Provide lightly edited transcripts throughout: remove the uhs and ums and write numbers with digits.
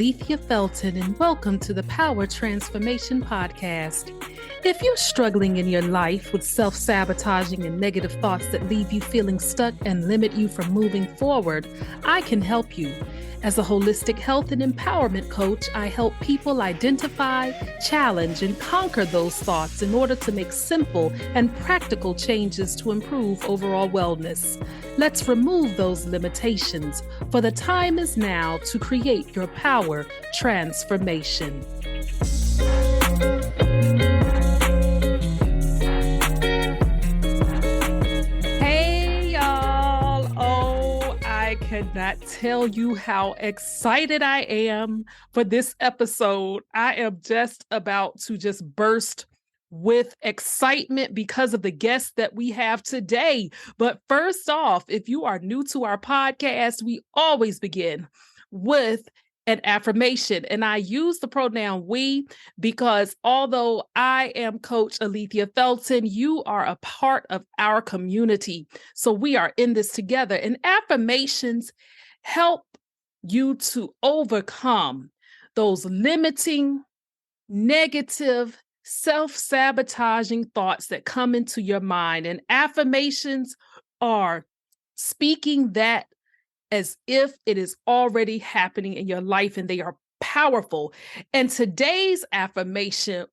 Alethea Felton, and welcome to the Power Transformation Podcast. If you're struggling in your life with self-sabotaging and negative thoughts that leave you feeling stuck and limit you from moving forward, I can help you. As a holistic health and empowerment coach, I help people identify, challenge, and conquer those thoughts in order to make simple and practical changes to improve overall wellness. Let's remove those limitations, for the time is now to create your power transformation. I cannot tell you how excited I am for this episode. I am just about to burst with excitement because of the guest that we have today. But first off, if you are new to our podcast, we always begin with an affirmation. And I use the pronoun we because although I am Coach Alethea Felton, you are a part of our community. So we are in this together. And affirmations help you to overcome those limiting, negative, self-sabotaging thoughts that come into your mind. And affirmations are speaking that as if it is already happening in your life, and they are powerful. And today's affirmation,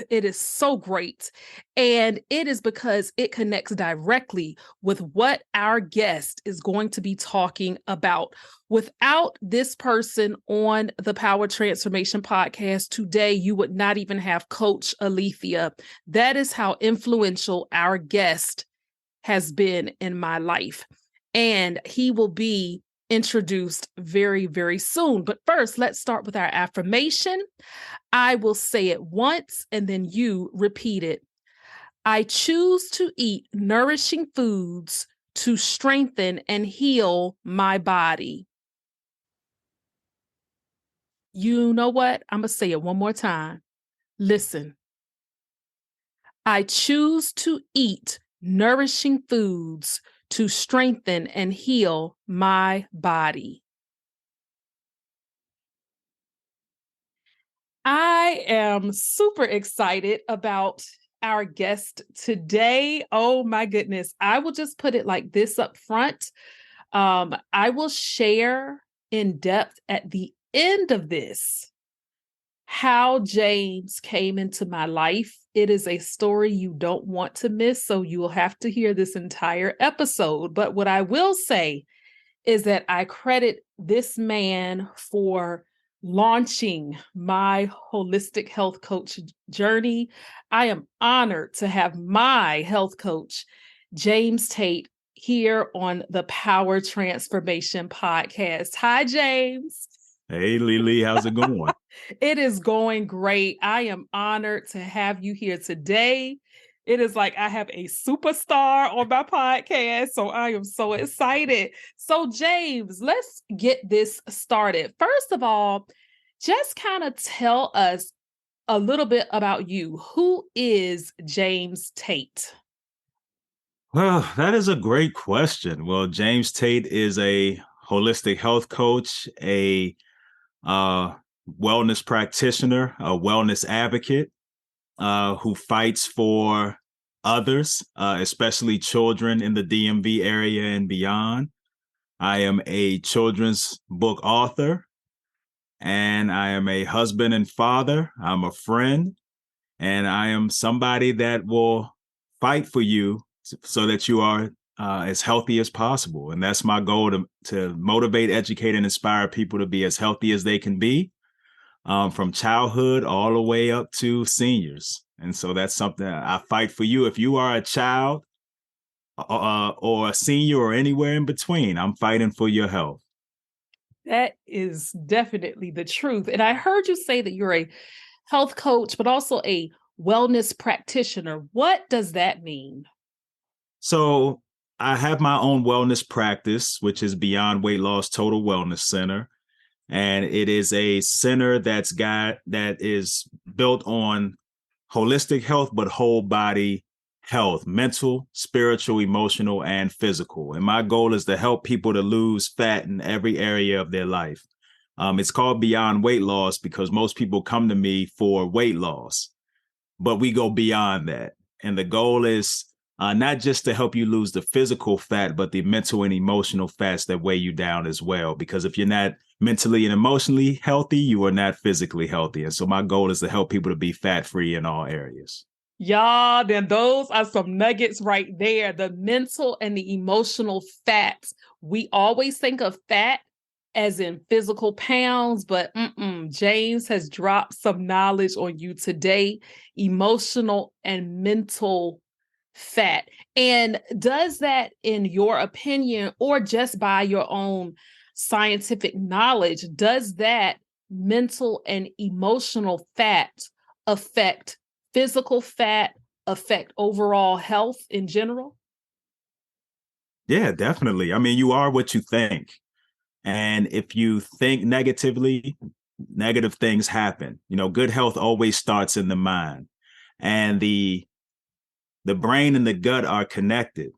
it is so great. And it is because it connects directly with what our guest is going to be talking about. Without this person on the Power Transformation Podcast today, you would not even have Coach Alethea. That is how influential our guest has been in my life. And he will be introduced very, very soon. But first, let's start with our affirmation. I will say it once and then you repeat it. I choose to eat nourishing foods to strengthen and heal my body. You know what? I'm going to say it one more time. Listen. I choose to eat nourishing foods to strengthen and heal my body. I am super excited about our guest today. Oh my goodness. I will just put it like this up front. I will share in depth at the end of this how James came into my life. It is a story you don't want to miss, so you will have to hear this entire episode. But what I will say is that I credit this man for launching my holistic health coach journey. I am honored to have my health coach, James Tate, here on the Power Transformation Podcast. Hi, James. Hey, Lily, how's it going? It is going great. I am honored to have you here today. It is like I have a superstar on my podcast, so I am so excited. So, James, let's get this started. First of all, just kind of tell us a little bit about you. Who is James Tate? Well, that is a great question. Well, James Tate is a holistic health coach, a wellness practitioner, a wellness advocate who fights for others, especially children in the DMV area and beyond. I am a children's book author, and I am a husband and father. I'm a friend, and I am somebody that will fight for you so that you are as healthy as possible. And that's my goal, to motivate, educate, and inspire people to be as healthy as they can be, from childhood all the way up to seniors. And so that's something I fight for you. If you are a child or a senior or anywhere in between, I'm fighting for your health. That is definitely the truth. And I heard you say that you're a health coach, but also a wellness practitioner. What does that mean? So I have my own wellness practice, which is Beyond Weight Loss Total Wellness Center. And it is a center that is built on holistic health, but whole body health, mental, spiritual, emotional, and physical. And my goal is to help people to lose fat in every area of their life, It's called Beyond Weight Loss because most people come to me for weight loss, but we go beyond that. And the goal is not just to help you lose the physical fat, but the mental and emotional fats that weigh you down as well. Because if you're not mentally and emotionally healthy, you are not physically healthy. And so my goal is to help people to be fat-free in all areas. Y'all, then those are some nuggets right there. The mental and the emotional fats. We always think of fat as in physical pounds, but James has dropped some knowledge on you today. Emotional and mental fat. And does that, in your opinion, or just by your own scientific knowledge, does that mental and emotional fat affect physical fat, affect overall health in general? Yeah, definitely. I mean, you are what you think. And if you think negatively, negative things happen. You know, good health always starts in the mind. And the brain and the gut are connected.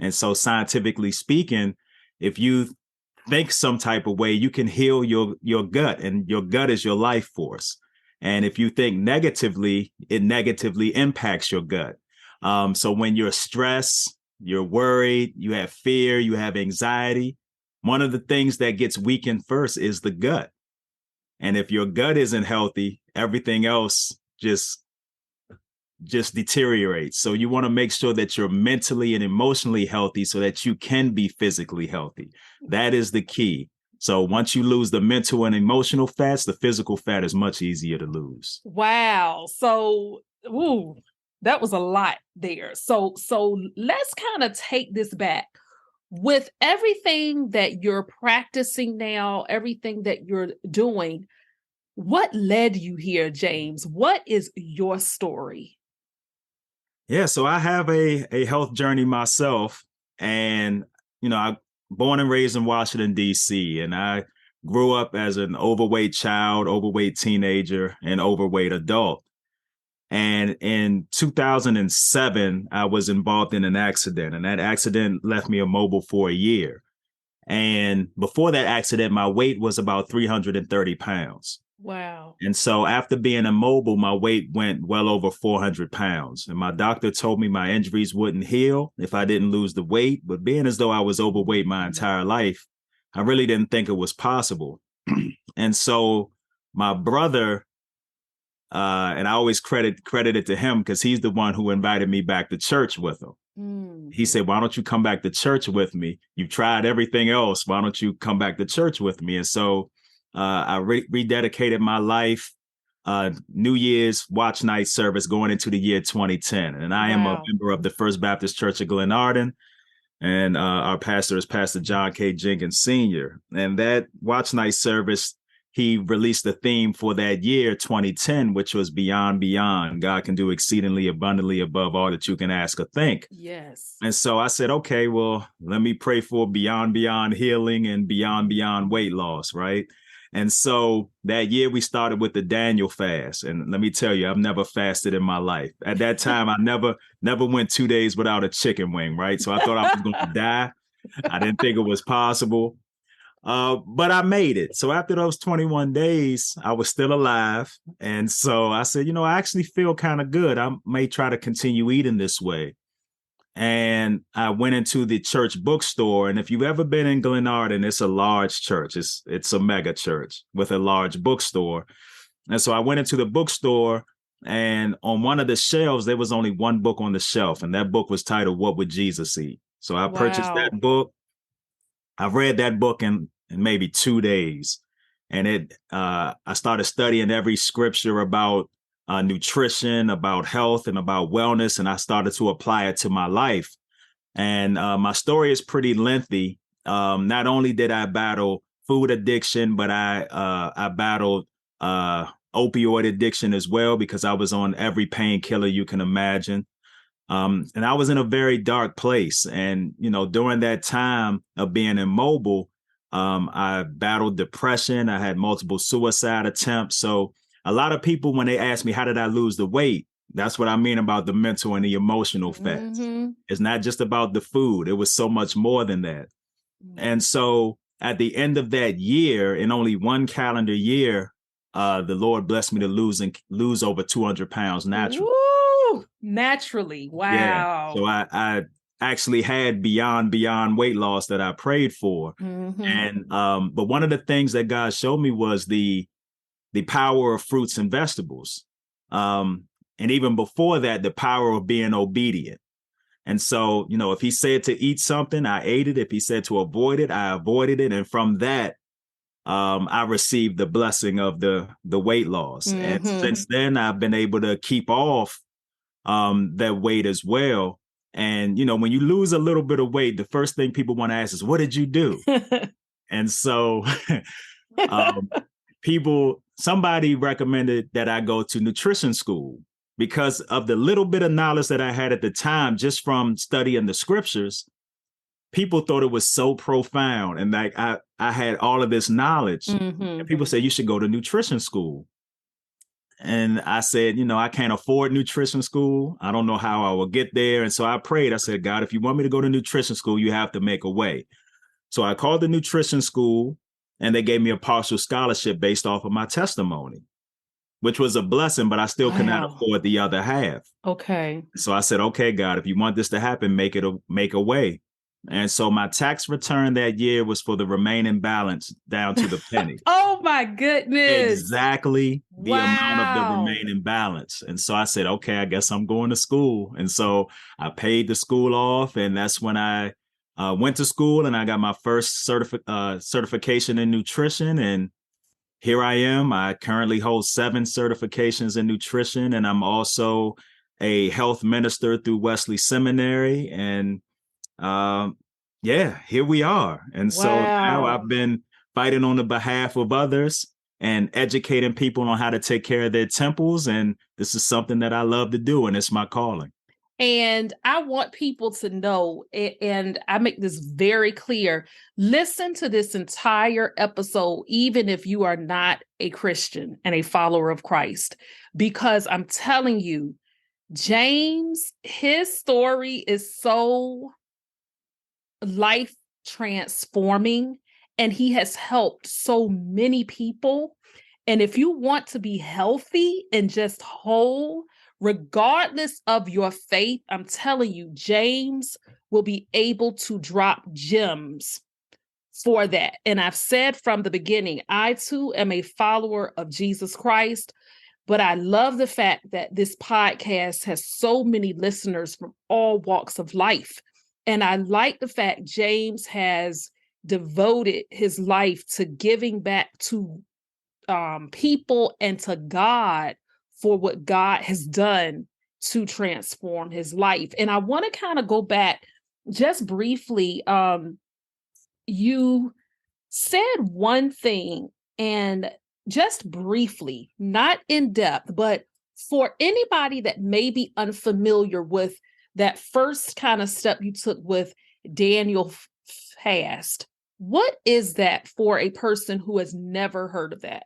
And so scientifically speaking, if you think some type of way, you can heal your gut, and your gut is your life force. And if you think negatively, it negatively impacts your gut. So when you're stressed, you're worried, you have fear, you have anxiety, one of the things that gets weakened first is the gut. And if your gut isn't healthy, everything else just deteriorates. So you want to make sure that you're mentally and emotionally healthy so that you can be physically healthy. That is the key. So once you lose the mental and emotional fats, the physical fat is much easier to lose. Wow. So, that was a lot there. So let's kind of take this back. With everything that you're practicing now, everything that you're doing, what led you here, James? What is your story? Yeah, so I have a health journey myself, and I born and raised in Washington, D.C., and I grew up as an overweight child, overweight teenager, and overweight adult. And in 2007, I was involved in an accident, and that accident left me immobile for a year. And before that accident, my weight was about 330 pounds. Wow. And so after being immobile, my weight went well over 400 pounds. And my doctor told me my injuries wouldn't heal if I didn't lose the weight. But being as though I was overweight my entire life, I really didn't think it was possible. And so my brother, and I always credit it to him because he's the one who invited me back to church with him. He said, "Why don't you come back to church with me? You've tried everything else. Why don't you come back to church with me?" And so I rededicated my life. New Year's watch night service going into the year 2010. And I am a member of the First Baptist Church of Glenarden. And our pastor is Pastor John K. Jenkins Sr. And that watch night service, he released the theme for that year, 2010, which was Beyond, Beyond. God can do exceedingly abundantly above all that you can ask or think. Yes. And so I said, okay, well, let me pray for beyond, beyond healing and beyond, beyond weight loss, right? And so that year we started with the Daniel fast. And let me tell you, I've never fasted in my life. At that time, I never went 2 days without a chicken wing, right? So I thought I was going to die. I didn't think it was possible. But I made it. So after those 21 days, I was still alive. And so I said, I actually feel kind of good. I may try to continue eating this way. And I went into the church bookstore. And if you've ever been in Glenarden, it's a large church. It's a mega church with a large bookstore. And so I went into the bookstore, and on one of the shelves, there was only one book on the shelf. And that book was titled, "What Would Jesus Eat?" So I purchased that book. I read that book in maybe 2 days. And I started studying every scripture about nutrition, about health, and about wellness. And I started to apply it to my life. And my story is pretty lengthy. Not only did I battle food addiction, but I battled opioid addiction as well, because I was on every painkiller you can imagine. And I was in a very dark place. And, during that time of being immobile, I battled depression. I had multiple suicide attempts. So a lot of people, when they ask me, how did I lose the weight? That's what I mean about the mental and the emotional fats. It's not just about the food. It was so much more than that. And so at the end of that year, in only one calendar year, the Lord blessed me to lose over 200 pounds naturally. Woo! Naturally. Yeah. Wow. So I actually had beyond weight loss that I prayed for. And but one of the things that God showed me was the power of fruits and vegetables. And even before that, the power of being obedient. And so, if he said to eat something, I ate it. If he said to avoid it, I avoided it. And from that, I received the blessing of the weight loss. And since then, I've been able to keep off that weight as well. And, when you lose a little bit of weight, the first thing people want to ask is, what did you do? And so somebody recommended that I go to nutrition school because of the little bit of knowledge that I had at the time, just from studying the scriptures. People thought it was so profound. And like I had all of this knowledge. And people say you should go to nutrition school. And I said, I can't afford nutrition school. I don't know how I will get there. And so I prayed. I said, God, if you want me to go to nutrition school, you have to make a way. So I called the nutrition school and they gave me a partial scholarship based off of my testimony, which was a blessing, but I still could not afford the other half. Okay. So I said, okay, God, if you want this to happen, make a way. And so my tax return that year was for the remaining balance down to the penny. Oh my goodness. Exactly the amount of the remaining balance. And so I said, okay, I guess I'm going to school. And so I paid the school off. And that's when I went to school and I got my first certification in nutrition. And here I am. I currently hold 7 certifications in nutrition. And I'm also a health minister through Wesley Seminary. And here we are. And so now I've been fighting on the behalf of others and educating people on how to take care of their temples. And this is something that I love to do. And it's my calling. And I want people to know, and I make this very clear, listen to this entire episode, even if you are not a Christian and a follower of Christ, because I'm telling you, James, his story is so life transforming, and he has helped so many people. And if you want to be healthy and just whole, regardless of your faith, I'm telling you, James will be able to drop gems for that. And I've said from the beginning, I too am a follower of Jesus Christ, but I love the fact that this podcast has so many listeners from all walks of life. And I like the fact James has devoted his life to giving back to people and to God for what God has done to transform his life. And I want to kind of go back just briefly. You said one thing, and just briefly, not in depth, but for anybody that may be unfamiliar with that first kind of step you took with Daniel fast, what is that for a person who has never heard of that?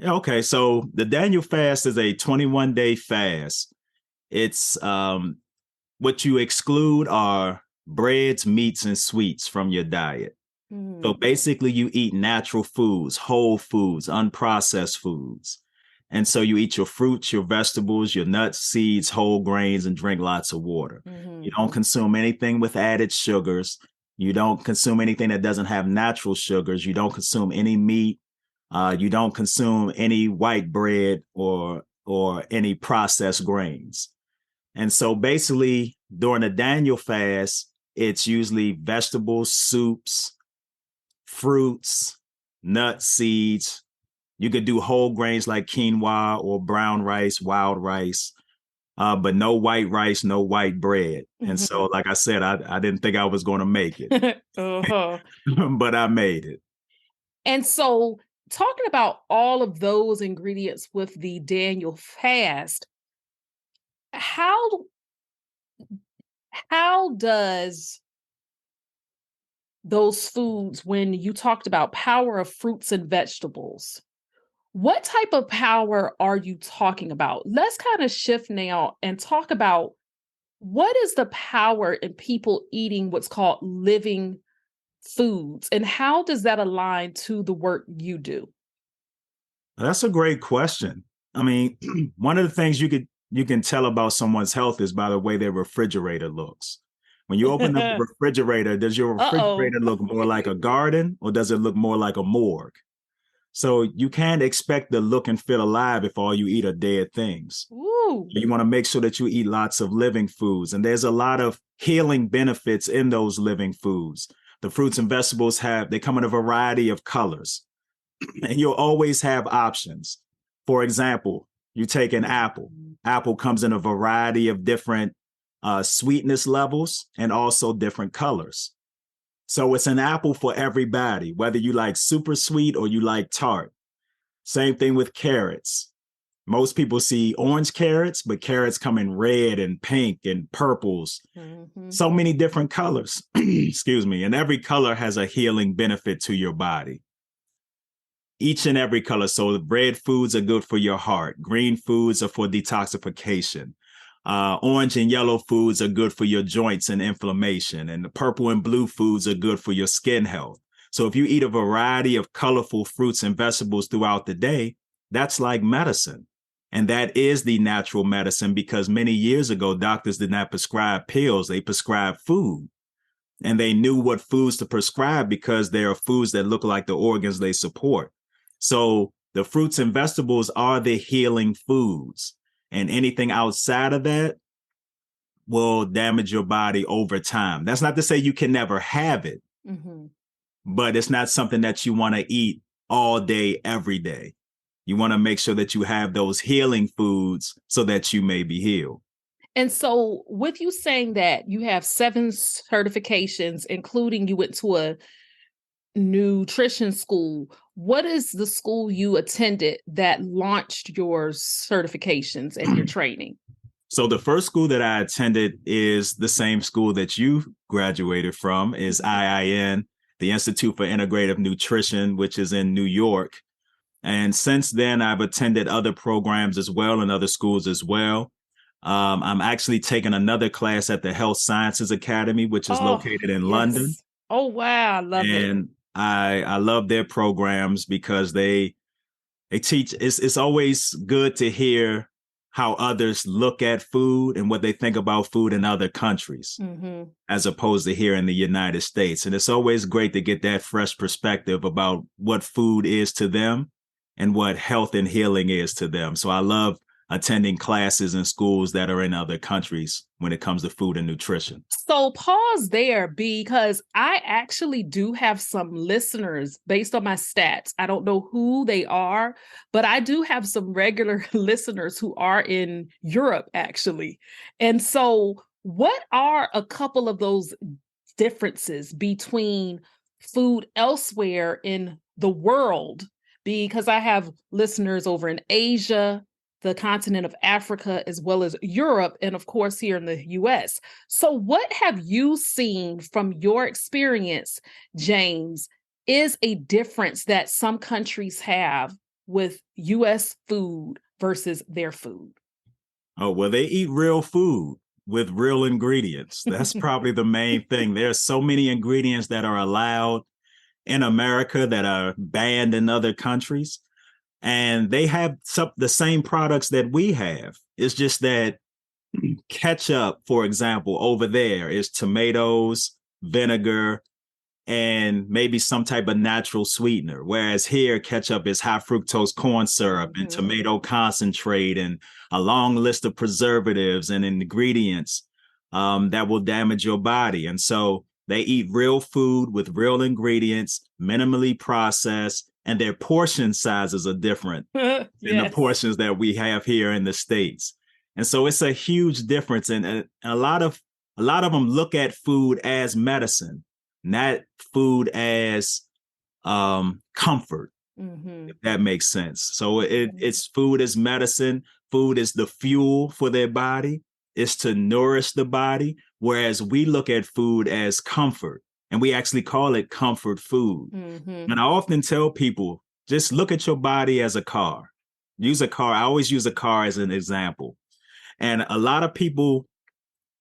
Okay, so the Daniel fast is a 21-day fast. It's what you exclude are breads, meats, and sweets from your diet. So basically you eat natural foods, whole foods, unprocessed foods. And so you eat your fruits, your vegetables, your nuts, seeds, whole grains, and drink lots of water. You don't consume anything with added sugars. You don't consume anything that doesn't have natural sugars. You don't consume any meat. You don't consume any white bread or any processed grains. And so basically during the Daniel fast, it's usually vegetables, soups, fruits, nuts, seeds. You could do whole grains like quinoa or brown rice, wild rice, but no white rice, no white bread. And so, like I said, I didn't think I was going to make it, but I made it. And so talking about all of those ingredients with the Daniel fast, how does those foods, when you talked about power of fruits and vegetables, what type of power are you talking about? Let's kind of shift now and talk about what is the power in people eating what's called living foods, and how does that align to the work you do? That's a great question. I mean, one of the things you can tell about someone's health is by the way their refrigerator looks. When you open up the refrigerator, does your Uh-oh. refrigerator look more like a garden or does it look more like a morgue? So you can't expect to look and feel alive if all you eat are dead things. Ooh. You want to make sure that you eat lots of living foods. And there's a lot of healing benefits in those living foods. The fruits and vegetables they come in a variety of colors. And you'll always have options. For example, you take an apple. Apple comes in a variety of different sweetness levels and also different colors. So it's an apple for everybody, whether you like super sweet or you like tart. Same thing with carrots. Most people see orange carrots, but carrots come in red and pink and purples. Mm-hmm. So many different colors, excuse me. And every color has a healing benefit to your body. Each and every color. So red foods are good for your heart. Green foods are for detoxification. Orange and yellow foods are good for your joints and inflammation. And the purple and blue foods are good for your skin health. So if you eat a variety of colorful fruits and vegetables throughout the day, that's like medicine. And that is the natural medicine because many years ago, doctors did not prescribe pills. They prescribed food. And they knew what foods to prescribe because there are foods that look like the organs they support. So the fruits and vegetables are the healing foods. And anything outside of that will damage your body over time. That's not to say you can never have it, but it's not something that you want to eat all day, every day. You want to make sure that you have those healing foods so that you may be healed. And so with you saying that you have 7 certifications, including you went to a nutrition school, what is the school you attended that launched your certifications and your training? So the first school that I attended is the same school that you graduated from, is IIN, the Institute for Integrative Nutrition, which is in New York. And since then, I've attended other programs as well and other schools as well. I'm actually taking another class at the Health Sciences Academy, which is located in London. Oh, wow. I love it. And I love their programs because they teach. It's always good to hear how others look at food and what they think about food in other countries, as opposed to here in the United States. And it's always great to get that fresh perspective about what food is to them and what health and healing is to them. So I love attending classes in schools that are in other countries when it comes to food and nutrition. So pause there because I actually do have some listeners based on my stats. I don't know who they are, but I do have some regular listeners who are in Europe actually. And so what are a couple of those differences between food elsewhere in the world? Because I have listeners over in Asia, the continent of Africa, as well as Europe, and of course here in the US. So what have you seen from your experience, James, is a difference that some countries have with US food versus their food? Oh, well, they eat real food with real ingredients. That's probably the main thing. There's so many ingredients that are allowed in America that are banned in other countries. And they have the same products that we have. It's just that ketchup, for example, over there is tomatoes, vinegar, and maybe some type of natural sweetener. Whereas here, ketchup is high fructose corn syrup and tomato concentrate and a long list of preservatives and ingredients that will damage your body. And so they eat real food with real ingredients, minimally processed, and their portion sizes are different than the portions that we have here in the States. And so it's a huge difference. And a lot of them look at food as medicine, not food as comfort, if that makes sense. So it's food is medicine. Food is the fuel for their body. It's to nourish the body. Whereas we look at food as comfort. And we actually call it comfort food. And I often tell people, just look at your body as a car. Use a car. I always use a car as an example. And a lot of people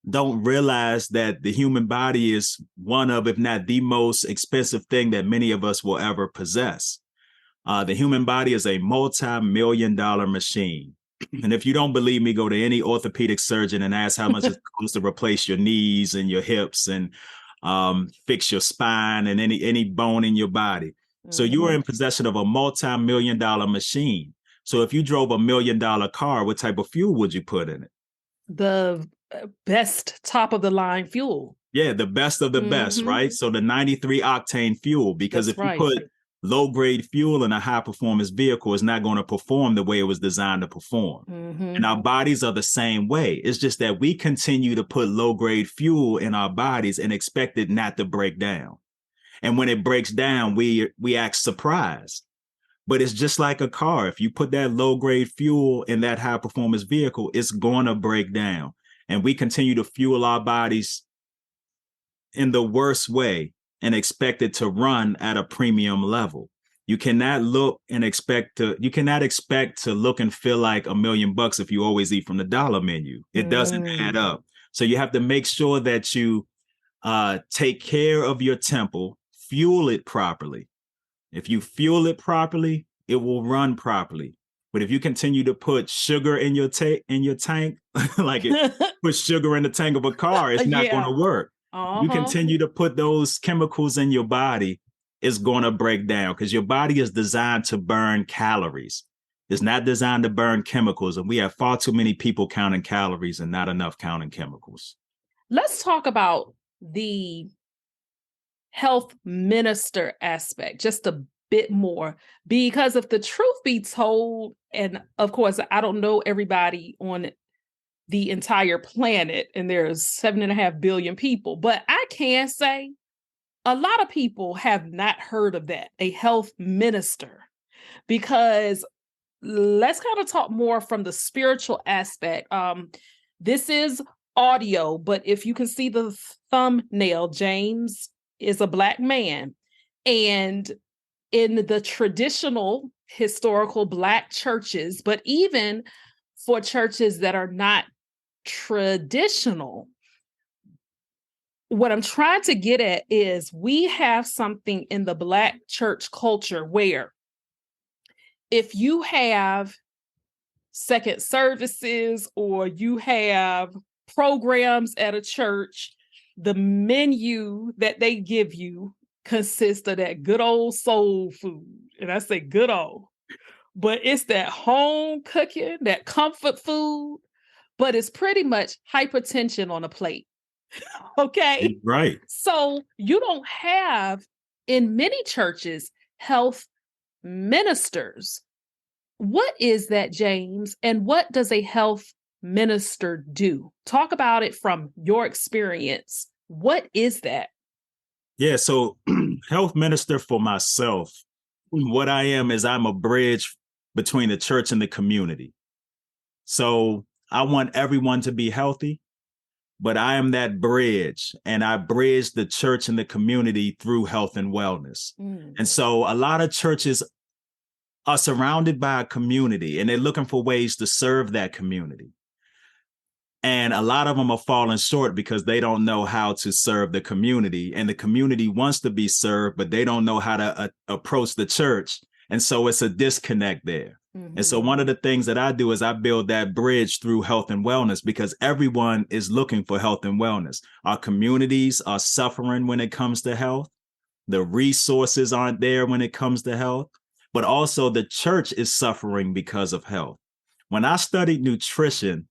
don't realize that the human body is one of, if not the most expensive thing that many of us will ever possess. The human body is a multi-million-dollar machine. And if you don't believe me, go to any orthopedic surgeon and ask how much it costs to replace your knees and your hips and fix your spine and any bone in your body. Mm-hmm. So you are in possession of a multi-million-dollar machine. So if you drove $1 million car, what type of fuel would you put in it? The best top of the line fuel. Yeah, the best of the best, right? So the 93 octane fuel, because if you put low grade fuel in a high performance vehicle, it's not going to perform the way it was designed to perform. And our bodies are the same way. It's just that we continue to put low grade fuel in our bodies and expect it not to break down. And when it breaks down, we act surprised. But it's just like a car. If you put that low grade fuel in that high performance vehicle, it's going to break down. And we continue to fuel our bodies in the worst way and expect it to run at a premium level. You cannot expect to look and feel like $1 million if you always eat from the dollar menu. It doesn't add up. So you have to make sure that you take care of your temple, fuel it properly. If you fuel it properly, it will run properly. But if you continue to put sugar in your tank, like put sugar in the tank of a car, it's not going to work. You continue to put those chemicals in your body, it's going to break down because your body is designed to burn calories. It's not designed to burn chemicals. And we have far too many people counting calories and not enough counting chemicals. Let's talk about the health minister aspect just a bit more, because if the truth be told, and of course, I don't know everybody on the entire planet, and there's 7.5 billion people, but I can say a lot of people have not heard of that, a health minister, because let's kind of talk more from the spiritual aspect. This is audio, but if you can see the thumbnail, James is a Black man. And in the traditional historical Black churches, but even for churches that are not traditional, what I'm trying to get at is we have something in the Black church culture where if you have second services or you have programs at a church, the menu that they give you consists of that good old soul food. And I say good old, but it's that home cooking, that comfort food, but it's pretty much hypertension on a plate. Okay. Right. So you don't have in many churches health ministers. What is that, James? And what does a health minister do? Talk about it from your experience. What is that? Yeah, so health minister for myself, what I am is I'm a bridge between the church and the community. So I want everyone to be healthy, but I am that bridge, and I bridge the church and the community through health and wellness. And so a lot of churches are surrounded by a community, and they're looking for ways to serve that community. And a lot of them are falling short because they don't know how to serve the community, and the community wants to be served, but they don't know how to approach the church. And so it's a disconnect there. And so one of the things that I do is I build that bridge through health and wellness, because everyone is looking for health and wellness. Our communities are suffering when it comes to health. The resources aren't there when it comes to health, but also the church is suffering because of health. When I studied nutrition,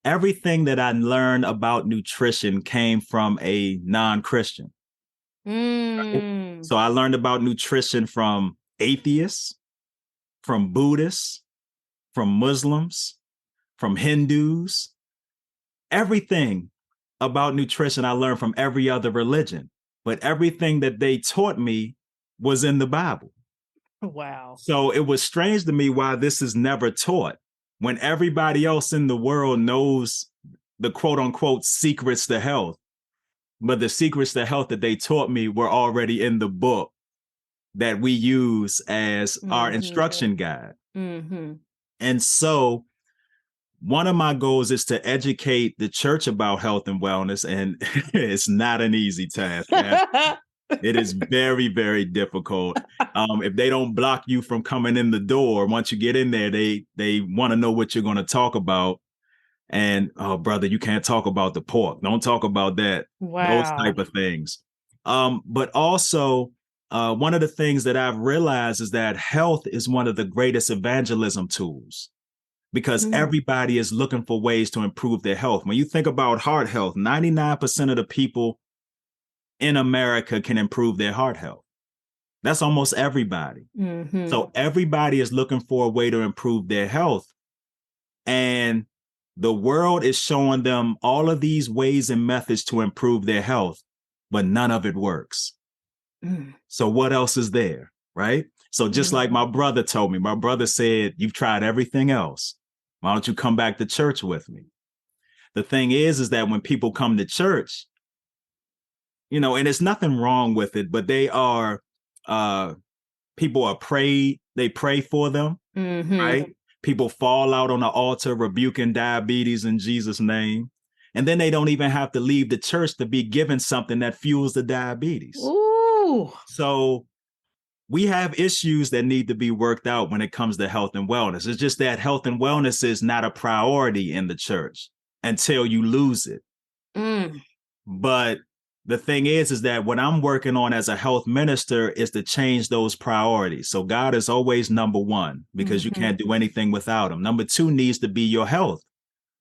everything that I learned about nutrition came from a non-Christian. Right? So I learned about nutrition from atheists, from Buddhists, from Muslims, from Hindus. Everything about nutrition I learned from every other religion, but everything that they taught me was in the Bible. Wow. So it was strange to me why this is never taught when everybody else in the world knows the quote unquote secrets to health. But the secrets to health that they taught me were already in the book that we use as our instruction guide. And so one of my goals is to educate the church about health and wellness, and it's not an easy task. It is very, very difficult. If they don't block you from coming in the door, once you get in there, they want to know what you're going to talk about. And, oh, brother, you can't talk about the pork. Don't talk about that. Those Wow. type of things. But also, one of the things that I've realized is that health is one of the greatest evangelism tools, because everybody is looking for ways to improve their health. When you think about heart health, 99% of the people in America can improve their heart health. That's almost everybody. So everybody is looking for a way to improve their health. And the world is showing them all of these ways and methods to improve their health, but none of it works. So what else is there, right? So just like my brother told me, my brother said, you've tried everything else. Why don't you come back to church with me? The thing is that when people come to church, you know, and it's nothing wrong with it, but they are, people are prayed, they pray for them, right? People fall out on the altar rebuking diabetes in Jesus' name. And then they don't even have to leave the church to be given something that fuels the diabetes. Ooh. So we have issues that need to be worked out when it comes to health and wellness. It's just that health and wellness is not a priority in the church until you lose it. But the thing is that what I'm working on as a health minister is to change those priorities. So God is always number one, because you can't do anything without him. Number two needs to be your health,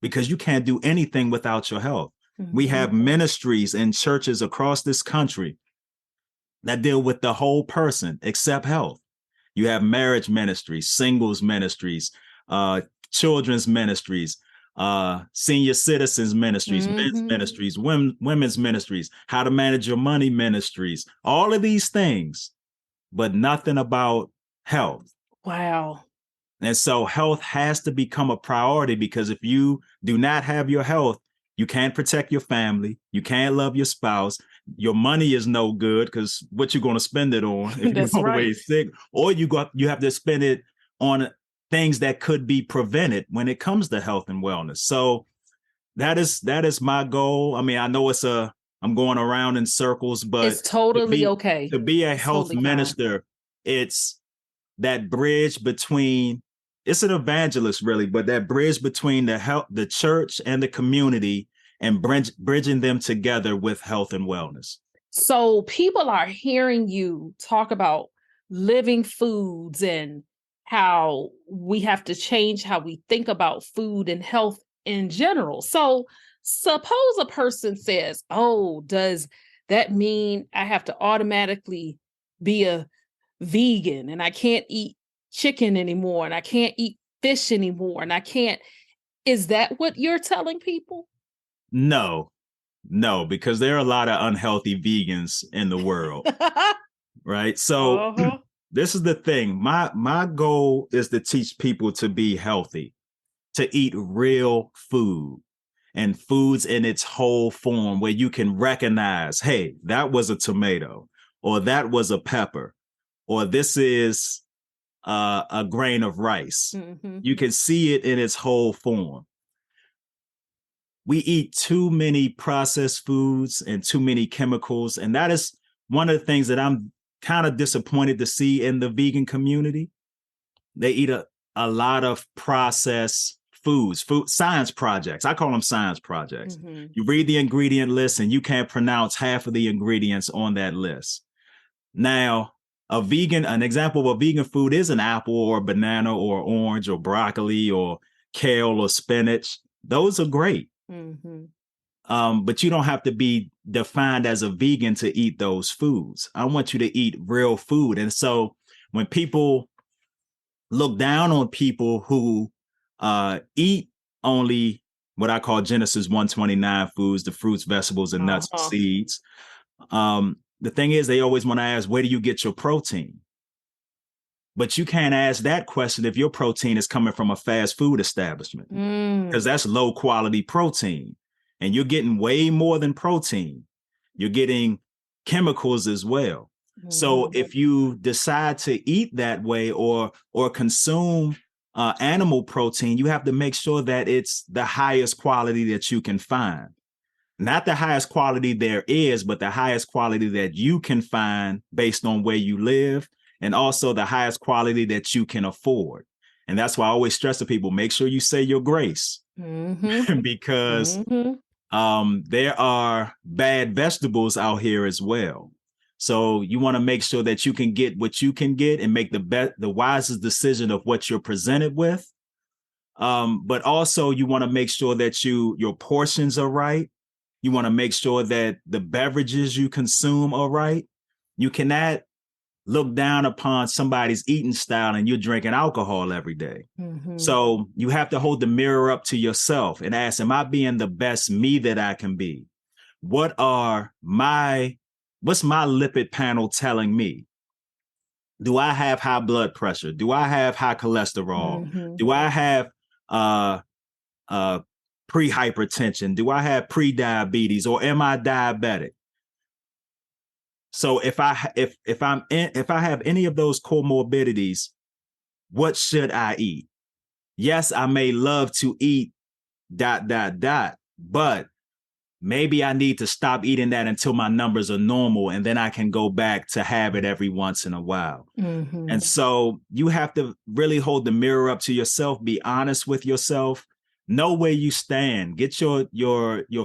because you can't do anything without your health. We have ministries and churches across this country that deal with the whole person except health. You have marriage ministries, singles ministries, children's ministries, senior citizens ministries, men's ministries, women's ministries, how to manage your money ministries, all of these things, but nothing about health. Wow. And so health has to become a priority, because if you do not have your health, you can't protect your family, you can't love your spouse, your money is no good, because what you're going to spend it on if That's you're right. always sick, or you have to spend it on things that could be prevented when it comes to health and wellness. So that is my goal. I mean, I know I'm going around in circles, but it's totally okay. To be a It's health totally minister, it's that bridge between, it's an evangelist really, but that bridge between the church and the community, and bridging them together with health and wellness. So people are hearing you talk about living foods and how we have to change how we think about food and health in general. So suppose a person says, oh, does that mean I have to automatically be a vegan and I can't eat chicken anymore and I can't eat fish anymore and I can't? Is that what you're telling people? No, because there are a lot of unhealthy vegans in the world, right? So this is the thing. My goal is to teach people to be healthy, to eat real food, and foods in its whole form, where you can recognize, hey, that was a tomato, or that was a pepper, or this is a grain of rice. You can see it in its whole form. We eat too many processed foods and too many chemicals. And that is one of the things that I'm kind of disappointed to see in the vegan community. They eat a lot of processed food science projects. I call them science projects. You read the ingredient list and you can't pronounce half of the ingredients on that list. Now, an example of a vegan food is an apple or a banana or orange or broccoli or kale or spinach. Those are great. But you don't have to be defined as a vegan to eat those foods. I want you to eat real food. And so when people look down on people who eat only what I call Genesis 129 foods, the fruits, vegetables, and nuts and seeds, the thing is, they always want to ask, where do you get your protein? But you can't ask that question if your protein is coming from a fast food establishment, because that's low quality protein. And you're getting way more than protein. You're getting chemicals as well. So if you decide to eat that way or consume animal protein, you have to make sure that it's the highest quality that you can find. Not the highest quality there is, but the highest quality that you can find based on where you live, and also the highest quality that you can afford. And that's why I always stress to people, make sure you say your grace, because there are bad vegetables out here as well. So you want to make sure that you can get what you can get and make the wisest decision of what you're presented with. But also you want to make sure that your portions are right. You want to make sure that the beverages you consume are right. You cannot look down upon somebody's eating style and you're drinking alcohol every day. So you have to hold the mirror up to yourself and ask, am I being the best me that I can be? What's my lipid panel telling me? Do I have high blood pressure? Do I have high cholesterol? Do I have pre-hypertension? Do I have pre-diabetes, or am I diabetic? So if I have any of those comorbidities, what should I eat? Yes, I may love to eat ... but maybe I need to stop eating that until my numbers are normal, and then I can go back to have it every once in a while. And so you have to really hold the mirror up to yourself, be honest with yourself, know where you stand, get your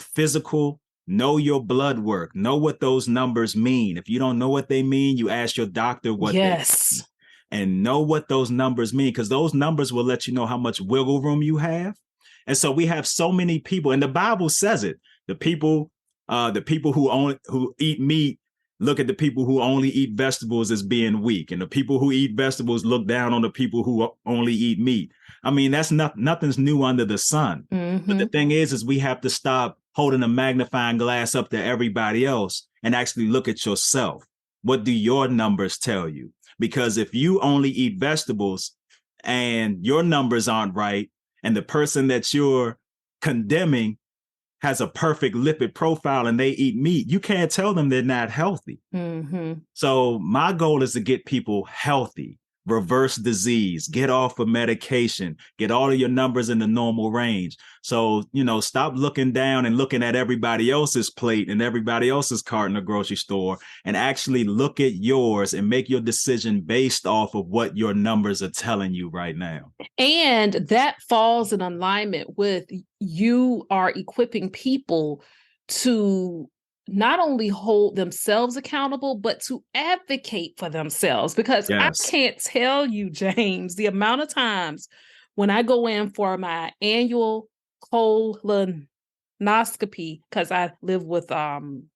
physical, know your blood work, know what those numbers mean. If you don't know what they mean, you ask your doctor what they mean, and know what those numbers mean, because those numbers will let you know how much wiggle room you have. And so we have so many people, and the Bible says it. The people who eat meat look at the people who only eat vegetables as being weak, and the people who eat vegetables look down on the people who only eat meat. I mean, that's nothing's new under the sun. But the thing is we have to stop holding a magnifying glass up to everybody else and actually look at yourself. What do your numbers tell you? Because if you only eat vegetables and your numbers aren't right, and the person that you're condemning has a perfect lipid profile and they eat meat, you can't tell them they're not healthy. So my goal is to get people healthy, reverse disease, get off of medication, get all of your numbers in the normal range. So, stop looking down and looking at everybody else's plate and everybody else's cart in the grocery store, and actually look at yours and make your decision based off of what your numbers are telling you right now. And that falls in alignment with you are equipping people to not only hold themselves accountable, but to advocate for themselves. Because I can't tell you, James, the amount of times when I go in for my annual colonoscopy, because I live with Crohn's,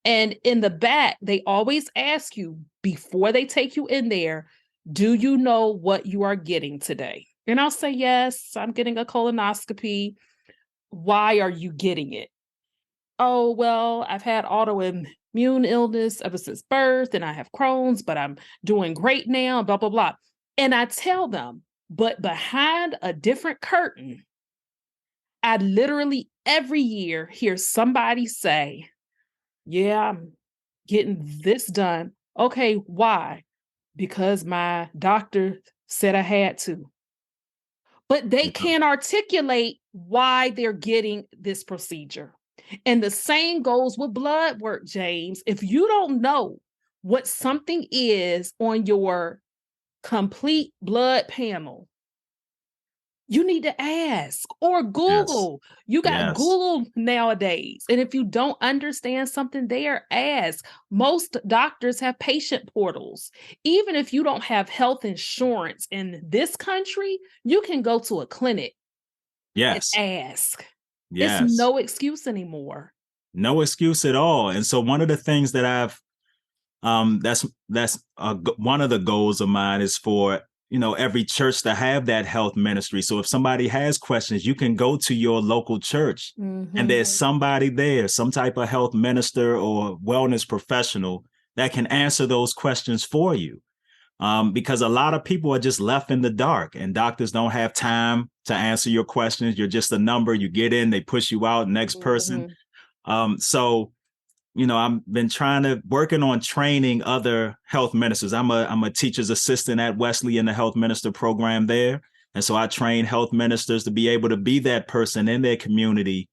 and in the back, they always ask you before they take you in there, do you know what you are getting today? And I'll say, yes, I'm getting a colonoscopy. Why are you getting it? Oh, well, I've had autoimmune illness ever since birth, and I have Crohn's, but I'm doing great now, blah, blah, blah. And I tell them, but behind a different curtain, I literally every year hear somebody say, yeah, I'm getting this done. Okay, why? Because my doctor said I had to. But they can't articulate why they're getting this procedure. And the same goes with blood work, James. If you don't know what something is on your complete blood panel, you need to ask or Google. You got Google nowadays. And if you don't understand something there, ask. Most doctors have patient portals. Even if you don't have health insurance in this country, you can go to a clinic and ask. It's no excuse anymore. No excuse at all. And so one of the things that I've that's one of the goals of mine is for every church to have that health ministry. So if somebody has questions, you can go to your local church and there's somebody there, some type of health minister or wellness professional that can answer those questions for you. Because a lot of people are just left in the dark, and doctors don't have time to answer your questions. You're just a number. You get in, they push you out, next person. So I've been working on training other health ministers. I'm a teacher's assistant at Wesley in the health minister program there. And so I train health ministers to be able to be that person in their community,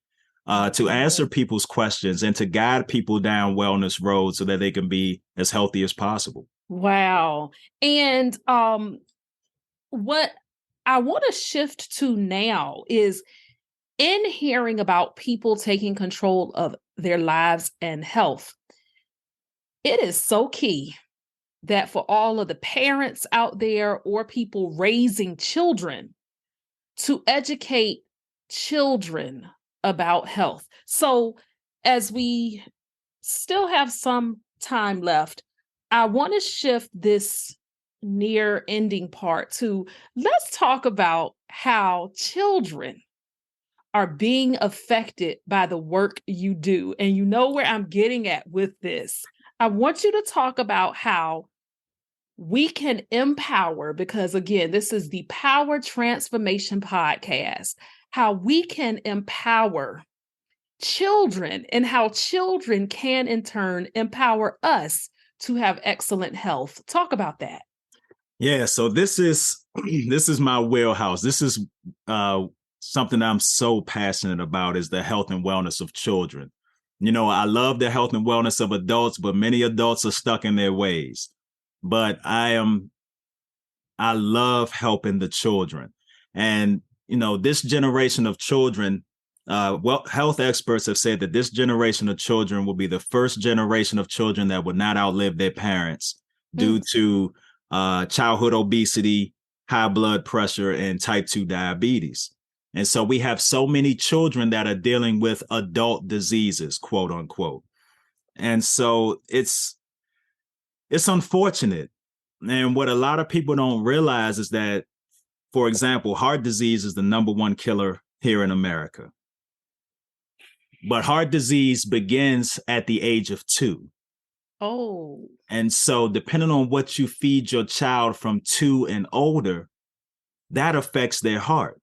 to answer people's questions and to guide people down wellness roads so that they can be as healthy as possible. Wow. And what I want to shift to now is, in hearing about people taking control of their lives and health, it is so key that for all of the parents out there or people raising children, to educate children about health. So as we still have some time left, I want to shift this near ending part to, let's talk about how children are being affected by the work you do. And you know where I'm getting at with this. I want you to talk about how we can empower, because again, this is the Power Transformation Podcast, how we can empower children and how children can in turn empower us to have excellent health. Talk about that. Yeah, so this is my wheelhouse. This is something I'm so passionate about, is the health and wellness of children. I love the health and wellness of adults, but many adults are stuck in their ways. But I love helping the children. And, this generation of children, health experts have said that this generation of children will be the first generation of children that would not outlive their parents due to childhood obesity, high blood pressure, and type 2 diabetes. And so we have so many children that are dealing with adult diseases, quote unquote. And so it's unfortunate. And what a lot of people don't realize is that, for example, heart disease is the number one killer here in America. But heart disease begins at the age of 2. Oh. And so depending on what you feed your child from 2 and older, that affects their heart.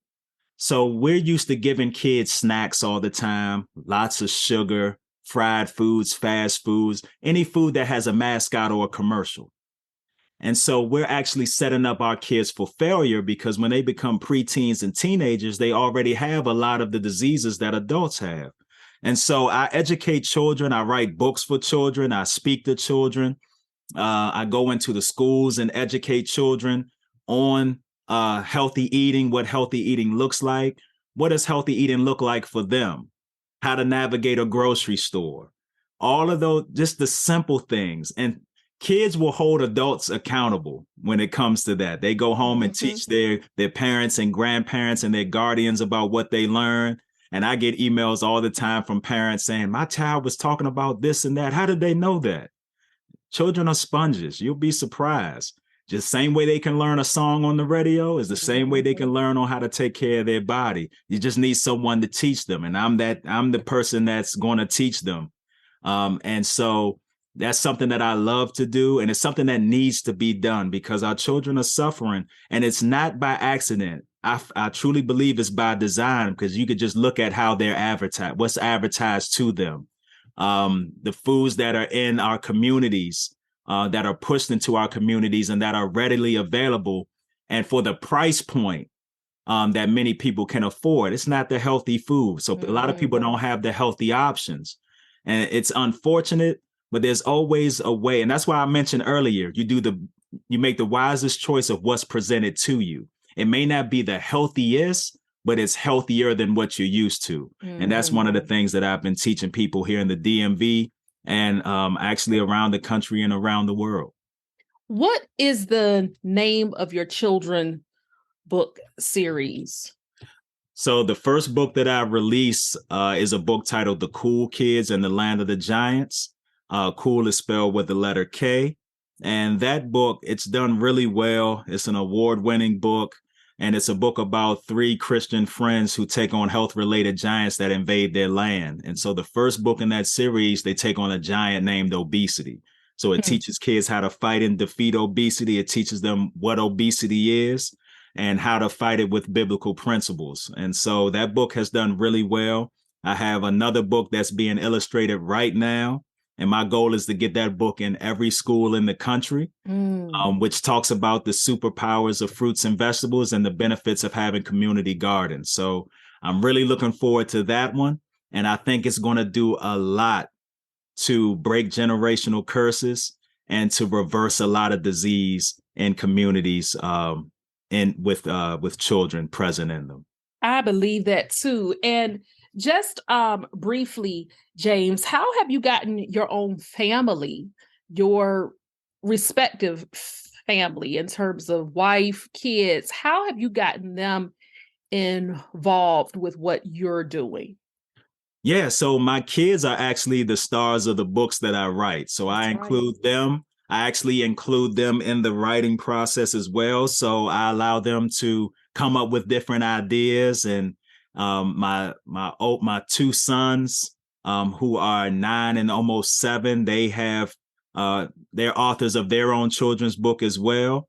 So we're used to giving kids snacks all the time, lots of sugar, fried foods, fast foods, any food that has a mascot or a commercial. And so we're actually setting up our kids for failure, because when they become preteens and teenagers, they already have a lot of the diseases that adults have. And so I educate children. I write books for children. I speak to children. I go into the schools and educate children on healthy eating, what healthy eating looks like. What does healthy eating look like for them? How to navigate a grocery store. All of those, just the simple things. And kids will hold adults accountable when it comes to that. They go home and teach their parents and grandparents and their guardians about what they learn. And I get emails all the time from parents saying, my child was talking about this and that. How did they know that? Children are sponges. You'll be surprised. Just same way they can learn a song on the radio is the same way they can learn on how to take care of their body. You just need someone to teach them. And I'm the person that's going to teach them. And so that's something that I love to do. And it's something that needs to be done, because our children are suffering, and it's not by accident. I truly believe it's by design, because you could just look at how they're advertised, what's advertised to them. The foods that are in our communities, that are pushed into our communities and that are readily available, and for the price point that many people can afford. It's not the healthy food. So a lot of people don't have the healthy options. And it's unfortunate, but there's always a way. And that's why I mentioned earlier, you make the wisest choice of what's presented to you. It may not be the healthiest, but it's healthier than what you're used to. And that's one of the things that I've been teaching people here in the DMV and actually around the country and around the world. What is the name of your children book series? So the first book that I released is a book titled The Cool Kids and the Land of the Giants. Cool is spelled with the letter K. And that book, it's done really well. It's an award-winning book. And it's a book about 3 Christian friends who take on health-related giants that invade their land. And so the first book in that series, they take on a giant named obesity. So it teaches kids how to fight and defeat obesity. It teaches them what obesity is and how to fight it with biblical principles. And so that book has done really well. I have another book that's being illustrated right now And my goal is to get that book in every school in the country, which talks about the superpowers of fruits and vegetables and the benefits of having community gardens. So I'm really looking forward to that one. And I think it's going to do a lot to break generational curses and to reverse a lot of disease in communities and with children present in them. I believe that too. And just briefly, James, how have you gotten your own family, your respective family in terms of wife, kids? How have you gotten them involved with what you're doing? Yeah, so my kids are actually the stars of the books that I write. So I include them. I actually include them in the writing process as well. So I allow them to come up with different ideas. And my two sons, who are 9 and almost 7, they have they're authors of their own children's book as well,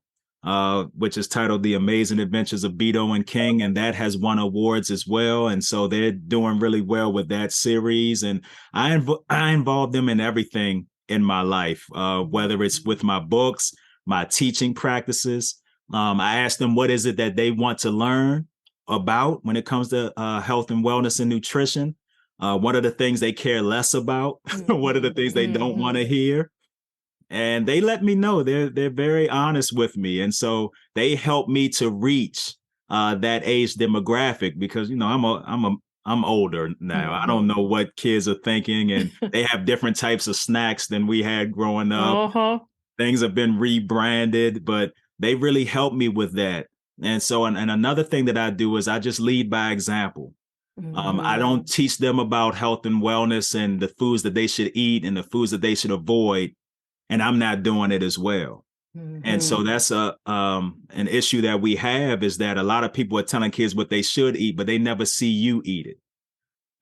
which is titled The Amazing Adventures of Beto and King, and that has won awards as well. And so they're doing really well with that series. And I involve them in everything in my life, whether it's with my books, my teaching practices. I ask them what is it that they want to learn about when it comes to health and wellness and nutrition. What are the things they care less about? What are the things they don't want to hear? And they let me know. They're very honest with me, and so they help me to reach that age demographic, because I'm older now. I don't know what kids are thinking, and they have different types of snacks than we had growing up. Things have been rebranded, but they really help me with that. And so, and another thing that I do is I just lead by example. I don't teach them about health and wellness and the foods that they should eat and the foods that they should avoid, and I'm not doing it as well. And so that's an issue that we have, is that a lot of people are telling kids what they should eat, but they never see you eat it.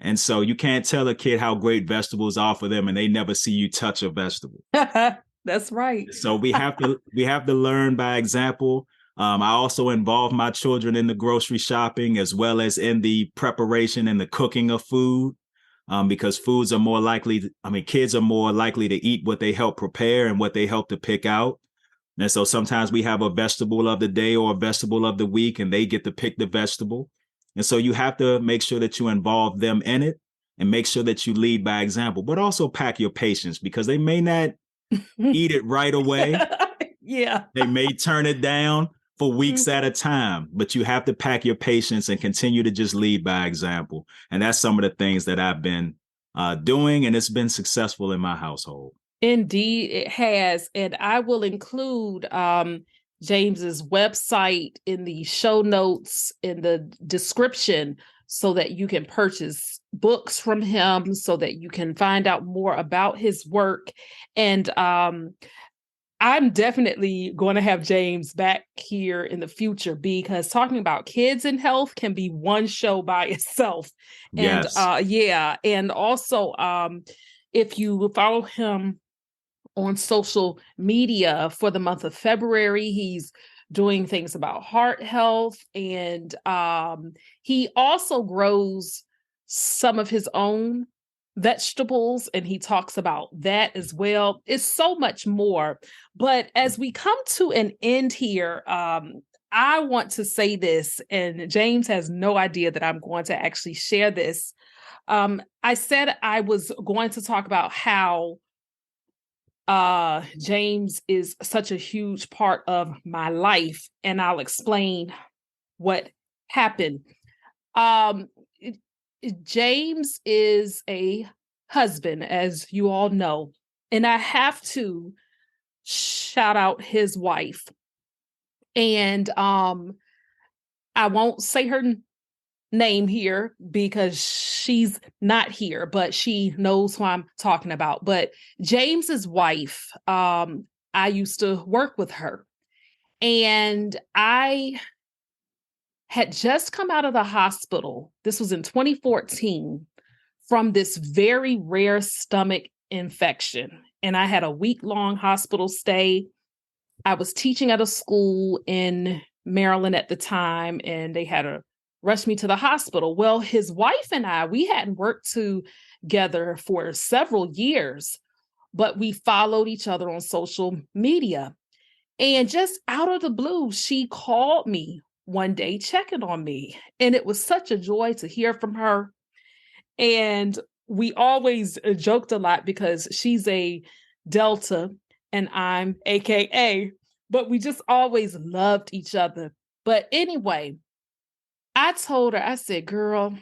And so you can't tell a kid how great vegetables are for them, and they never see you touch a vegetable. That's right. So we have to learn by example. I also involve my children in the grocery shopping as well as in the preparation and the cooking of food, because kids are more likely to eat what they help prepare and what they help to pick out. And so sometimes we have a vegetable of the day or a vegetable of the week, and they get to pick the vegetable. And so you have to make sure that you involve them in it and make sure that you lead by example, but also pack your patience, because they may not eat it right away. Yeah. They may turn it down for weeks at a time, but you have to pack your patience and continue to just lead by example. And that's some of the things that I've been doing, and it's been successful in my household. Indeed, it has. And I will include James's website in the show notes, in the description, so that you can purchase books from him, so that you can find out more about his work. And I'm definitely going to have James back here in the future, because talking about kids and health can be one show by itself. And Yes. And also, if you follow him on social media for the month of February, he's doing things about heart health, and he also grows some of his own vegetables, and he talks about that as well. It's so much more. But as we come to an end here, I want to say this, and James has no idea that I'm going to actually share this. I said I was going to talk about how James is such a huge part of my life, and I'll explain what happened. James is a husband, as you all know, and I have to shout out his wife. And I won't say her name here because she's not here, but she knows who I'm talking about. But James's wife, I used to work with her, and I had just come out of the hospital. This was in 2014, from this very rare stomach infection. And I had a week-long hospital stay. I was teaching at a school in Maryland at the time, and they had to rush me to the hospital. Well, his wife and I, we hadn't worked together for several years. but we followed each other on social media. And just out of the blue, she called me one day checking on me. And it was such a joy to hear from her. And we always joked a lot because she's a Delta and I'm AKA, but we just always loved each other. But anyway, I told her, I said, girl,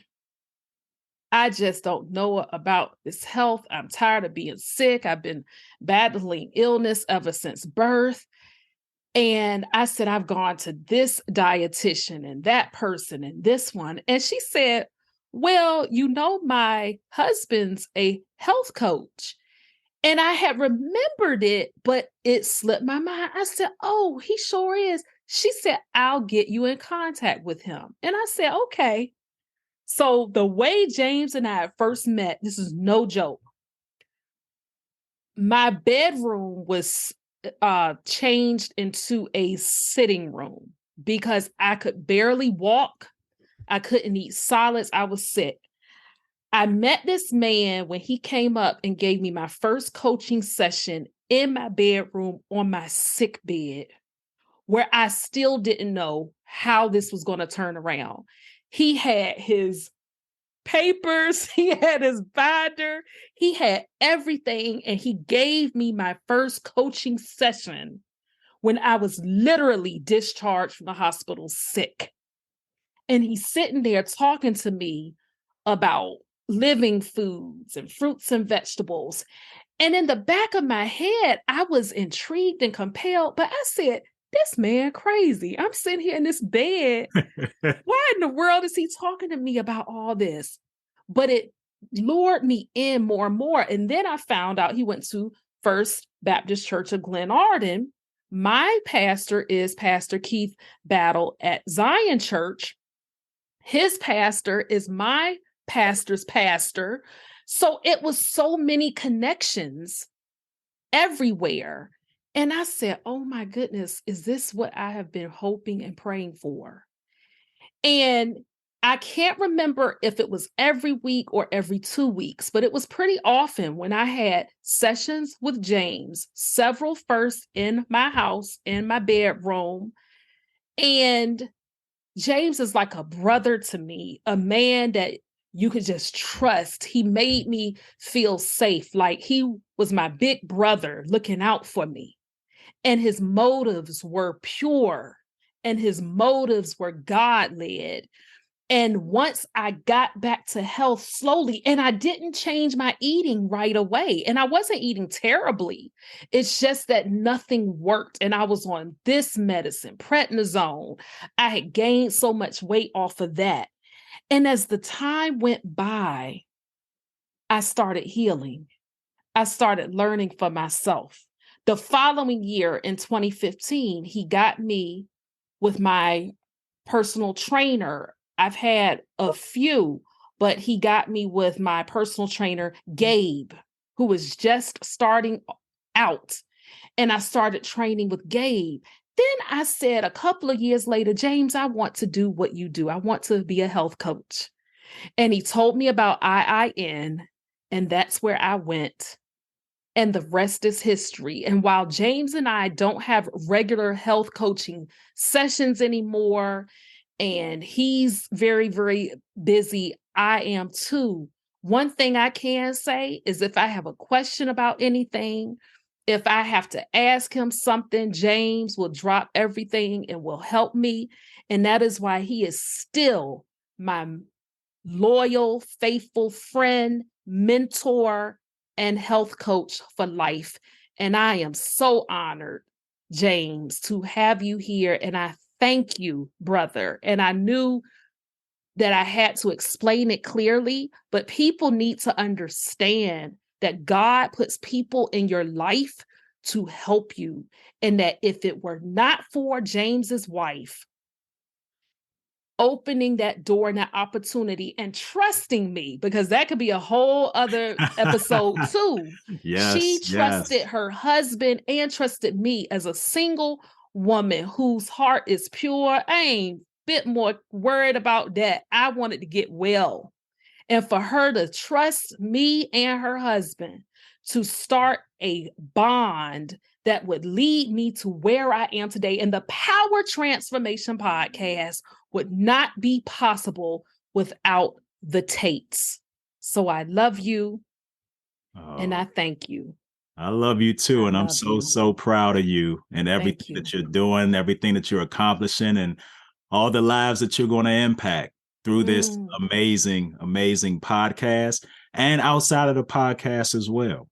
I just don't know about this health. I'm tired of being sick. I've been battling illness ever since birth. And I said, I've gone to this dietitian and that person and this one. And she said, well, you know, my husband's a health coach. And I had remembered it, but it slipped my mind. I said, oh, he sure is. She said, I'll get you in contact with him. And I said, okay. So the way James and I first met, this is no joke. My bedroom was changed into a sitting room because I could barely walk. I couldn't eat solids. I was sick. I met this man when he came up and gave me my first coaching session in my bedroom on my sick bed, where I still didn't know how this was going to turn around. He had his papers, he had his binder, he had everything, and he gave me my first coaching session when I was literally discharged from the hospital sick. And he's sitting there talking to me about living foods and fruits and vegetables. And in the back of my head, I was intrigued and compelled, but I said, this man crazy. I'm sitting here in this bed. Why in the world is he talking to me about all this? But it lured me in more and more. And then I found out he went to First Baptist Church of Glenarden. My pastor is Pastor Keith Battle at Zion Church. His pastor is my pastor's pastor. So it was so many connections everywhere. And I said, oh my goodness, is this what I have been hoping and praying for? And I can't remember if it was every week or every 2 weeks, but it was pretty often when I had sessions with James, several first in my house, in my bedroom. And James is like a brother to me, a man that you could just trust. He made me feel safe, like he was my big brother looking out for me. And his motives were pure and his motives were God-led. And once I got back to health slowly, and I didn't change my eating right away, and I wasn't eating terribly. It's just that nothing worked. And I was on this medicine, prednisone. I had gained so much weight off of that. And as the time went by, I started healing. I started learning for myself. The following year in 2015, he got me with my personal trainer. I've had a few, but he got me with my personal trainer, Gabe, who was just starting out. And I started training with Gabe. Then I said a couple of years later, James, I want to do what you do. I want to be a health coach. And he told me about IIN, and that's where I went. And the rest is history. And while James and I don't have regular health coaching sessions anymore, and he's very, very busy, I am too. One thing I can say is if I have a question about anything, if I have to ask him something, James will drop everything and will help me. And that is why he is still my loyal, faithful friend, mentor, and health coach for life. And I am so honored, James, to have you here. And I thank you, brother. And I knew that I had to explain it clearly, but people need to understand that God puts people in your life to help you. And that if it were not for James's wife opening that door and that opportunity and trusting me, because that could be a whole other episode too. She trusted her husband and trusted me as a single woman whose heart is pure. I ain't a bit more worried about that. I wanted to get well. And for her to trust me and her husband to start a bond that would lead me to where I am today. And the Power Transformation Podcast would not be possible without the Tates. So I love you and I thank you. I love you too. And I'm so proud of you and everything that you're doing, everything that you're accomplishing, and all the lives that you're going to impact through this amazing, amazing podcast and outside of the podcast as well.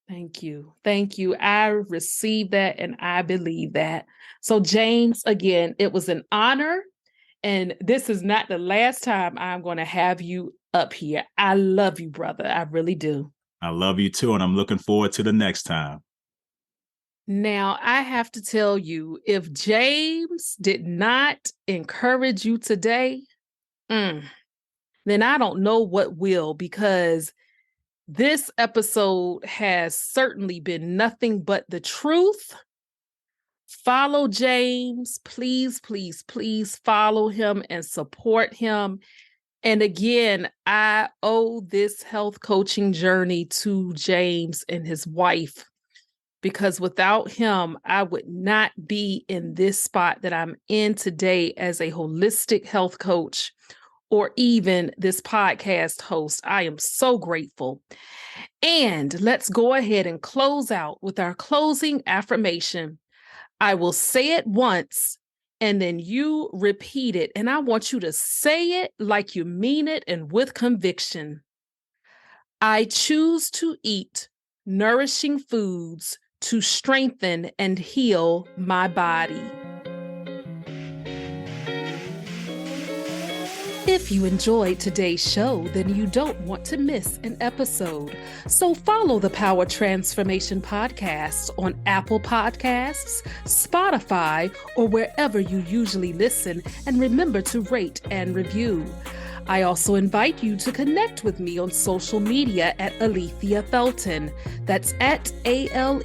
Thank you. Thank you. I received that and I believe that. So James, again, it was an honor. And this is not the last time I'm going to have you up here. I love you, brother. I really do. I love you too. And I'm looking forward to the next time. Now, I have to tell you, if James did not encourage you today, then I don't know what will, because this episode has certainly been nothing but the truth. Follow James. Please, please, please follow him and support him. And again, I owe this health coaching journey to James and his wife, because without him, I would not be in this spot that I'm in today as a holistic health coach or even this podcast host. I am so grateful. And let's go ahead and close out with our closing affirmation. I will say it once and then you repeat it. And I want you to say it like you mean it and with conviction. I choose to eat nourishing foods to strengthen and heal my body. If you enjoyed today's show, then you don't want to miss an episode. So follow the Power Transformation Podcast on Apple Podcasts, Spotify, or wherever you usually listen, and remember to rate and review. I also invite you to connect with me on social media at Alethea Felton. That's at ALETHEAFELTON.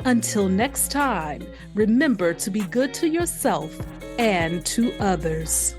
Until next time, remember to be good to yourself and to others.